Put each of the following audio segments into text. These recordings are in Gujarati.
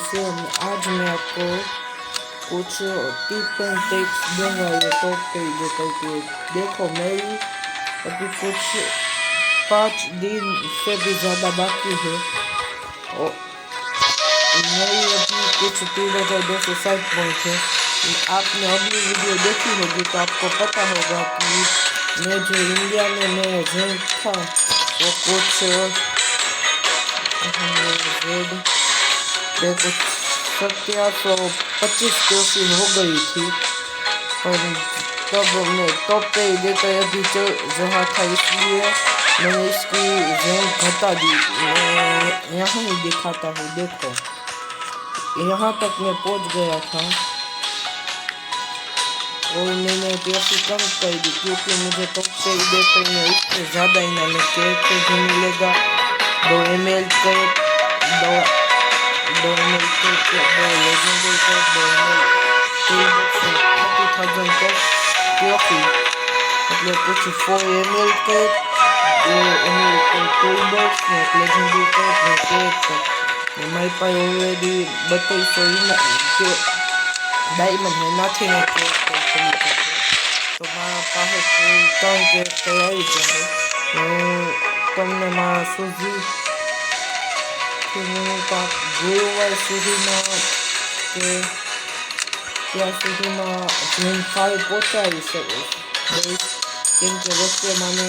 से आज मैं आपको कुछ टिप एंड ट्रिक्स दूंगा ये टॉप पे जो करके देखो मेरी अभी कुछ 5 दिन से भी ज़्यादा बाकी है और मेरी अभी कुछ 3260 पॉइंट है। आपने अगली वीडियो देखी होगी तो आपको पता होगा कि मैं जो इंडिया में मेरा रैंक था वो कुछ 1725 ट्रॉफी हो गई थी, पर तब मैं टॉप पे ही देता अभी चल रहा था, इसलिए मैंने इसकी रैंक घटा दी। मैं यहाँ ही दिखाता हूँ, देखो यहाँ तक मैं पहुँच गया था और मैंने ट्रॉफी कम कर दी क्योंकि मुझे टॉप पे ही देते हैं, इससे ज़्यादा इनाम कैरेक्टर भी मिलेगा, 2 ML character, 2 ML character, 2 legendary character, 2 ML 30,000 trophy, मतलब कुछ 4 ML character, 2 ML tool box में लेजेंडरी कैरेक्टर। हमारे पास ऑलरेडी 3200 डायमंड है, नाથી ना तो मारा પાસે 3 कैरेक्टर આવી જાય। હું તમને મારા ગુરુવાર સુધીમાં કે ત્યાં સુધીમાં જેમ 5 પહોંચાડી શકીશ, કેમ કે વચ્ચે મને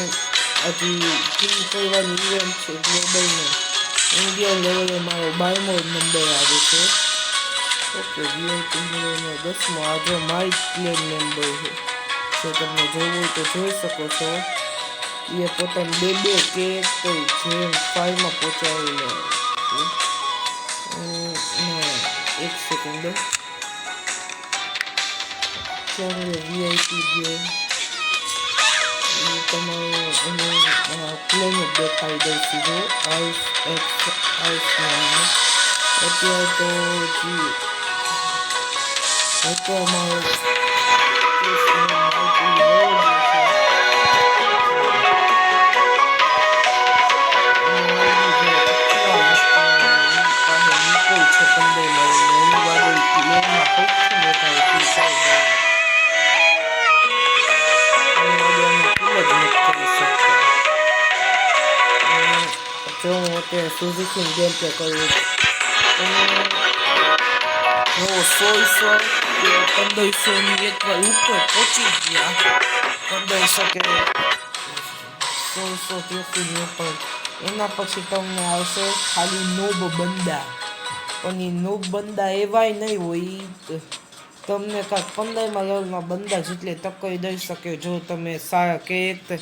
હજી ટીમ કરવાની ઇવેન્ટ છે ગ્લોબલમાં, ઇન્ડિયન લેવલે મારો 12મો નંબર આવે છે। ઓકે, VIP લેવલનો 10મો આ જો માય પ્લેન મેમ્બર છે, જો તમને જોવું હોય તો જોઈ શકો છો। એ પોતાને 2 કેરેક્ટર જેમ 5માં પહોંચાડેલો છે। એક સેકન્ડ, ચાલો VIP ગયો તમારો પ્લેન જ દેખાઈ દઉં સીધો આઈસ નામનો। અત્યારે તો અમારો જો હું અત્યારે સુઝુકી ગેમ પ્લે કરું, જો 1600 કે 1500ની એકવાર ઉપર પહોંચી ગયા, 1500 કે 1600 ટ્રોફીની ઉપર, એના પછી તમને આવશે ખાલી નૂબ બંદા, પણ એ નૂબ બંદા એવાય નહીં હોય, તમને કાંઈક 15મા લેવલમાં બંદા જેટલી ટક્કર દઈ શકે જો તમે સારા કેરેક્ટર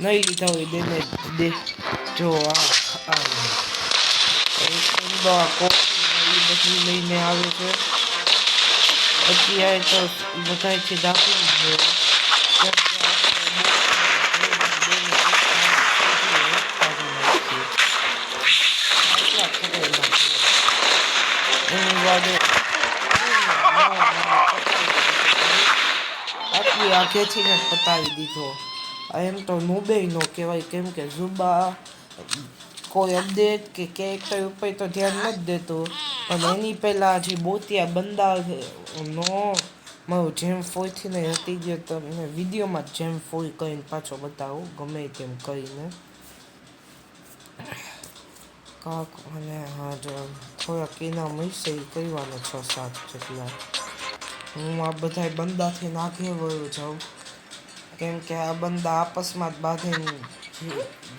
નહીં લીધા હોય દેને દે। જો કોફી બધી લઈને આવે છે, અત્યારે તો બધાથી દાખવી છે આટલી આખેથી ને પતાવી દીધો। એમ તો નૂબે નો કહેવાય, કેમ કે ઝુબા કોઈ અપડેટ કે કેરેક્ટર ઉપર તો ધ્યાન નથી દેતો, પણ એની પહેલાં જે બોતિયા બંદા નો મારું જેમ 4થી નહીં હતી ગયો, તમને વિડીયોમાં જેમ 4 કરીને પાછો બતાવું ગમે તેમ કરીને કાક, અને હા જો થોડાક ઇનામ મળશે એ કરવાનો 6-7 જેટલા। હું આ બધા બંદાથી નાખી વયો જાઉં, કેમ કે આ બંદા આપસમાં જ બાંધીને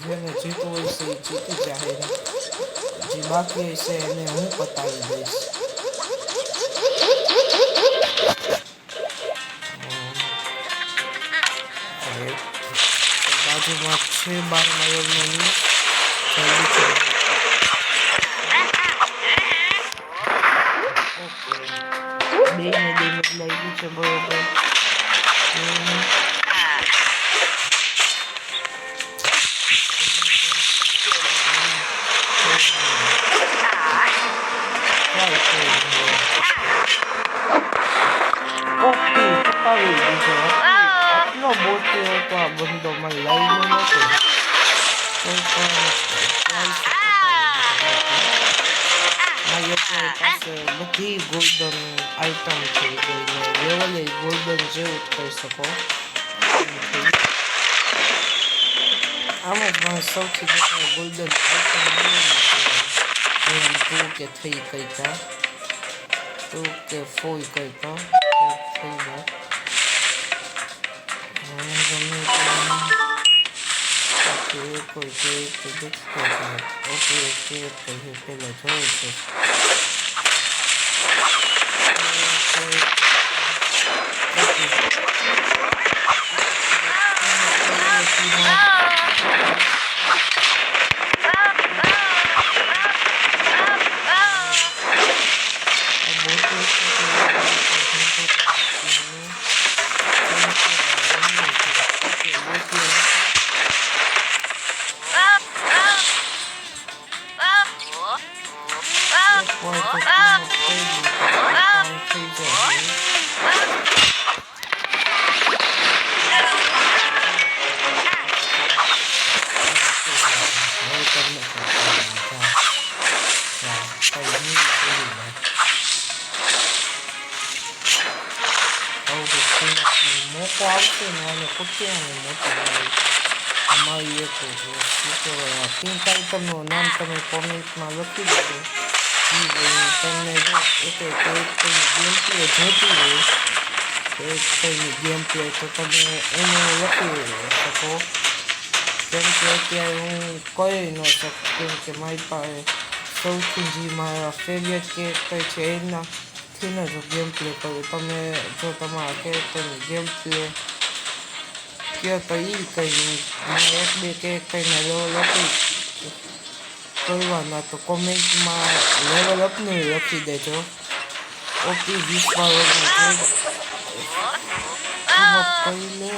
જેને જીતવું હોય છે એ જીતી જાય, જે બાકી હશે એને હું પતાવી દઈશ। બાજુમાં છે 12મા લેવલની બે ડેમેજ લાગ્યું છે બરોબર। આટલો બોટી હોય તો આ બંદો મને લાઈનો નથી, કોઈ પણ પાસે બધી ગોલ્ડન આઇટમ થઈ ગઈ ને લેવલે ગોલ્ડન જેવું કહી શકો. આમાં પણ સૌથી વધારે ગોલ્ડન આઇટમ તું કે થઈ કઈ કા તું કે ફોઈ કઈ કા થઈ જાય કોઈ ઓકે પછી પેલા જોયું છે મોકો આવશે ને અને કુટિયાની મોટી અમારી એક પિંક આઇટમનું નામ તમે કોમેન્ટમાં લખી દેજો. તમને જો ગેમ પ્લે જોતી હોય ગેમ પ્લે તો તમે એને લખી શકો. કેમ કે અત્યારે હું કહી ન શકું કેમ કે મારી પાસે સૌથી જે મારા ફેવરેટ કેરેક્ટર છે એનાથી જ ગેમ પ્લે કરું. તમે જો તમારા કેરેક્ટરની ગેમ પ્લે કહો તો એ કંઈ મારે 1-2 કેરેક્ટરના લેવલ અપ કરવાના તો કોમેન્ટમાં લેવલ અપનું લખી દેજો. ઓપી 20 વાર કરી લે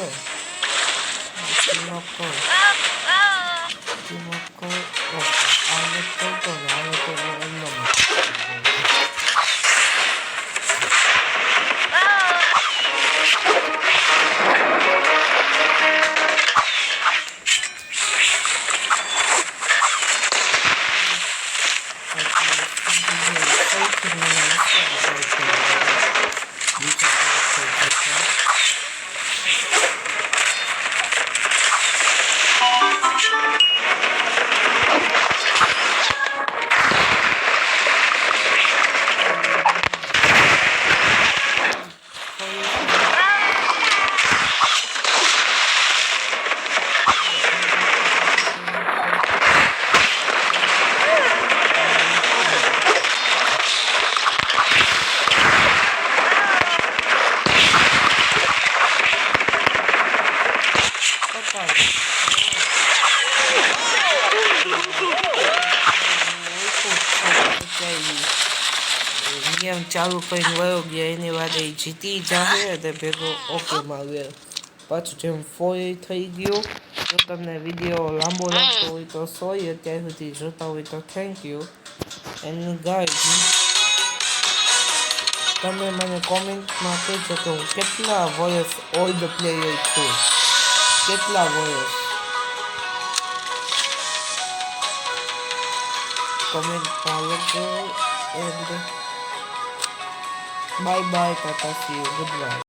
ગેમ ચાલુ કરીને વયો ગયા એની વાત એ જીતી જાય તે ભેગો ઓકેમાં આવ્યો પાછું જેમ ફોઈ થઈ ગયો. જો તમને વિડીયો લાંબો લાગતો હોય તો સોરી અત્યાર સુધી જોતા હોય તો થેન્ક યુ. એની ગાઈડ તમે મને કોમેન્ટમાં કહેજો કે હું કેટલા વર્ષ ઓલ્ડ પ્લેયર છું, કેટલા વર્ષ કોમેન્ટમાં લખજો. And bye bye, Tata, C you, good bye.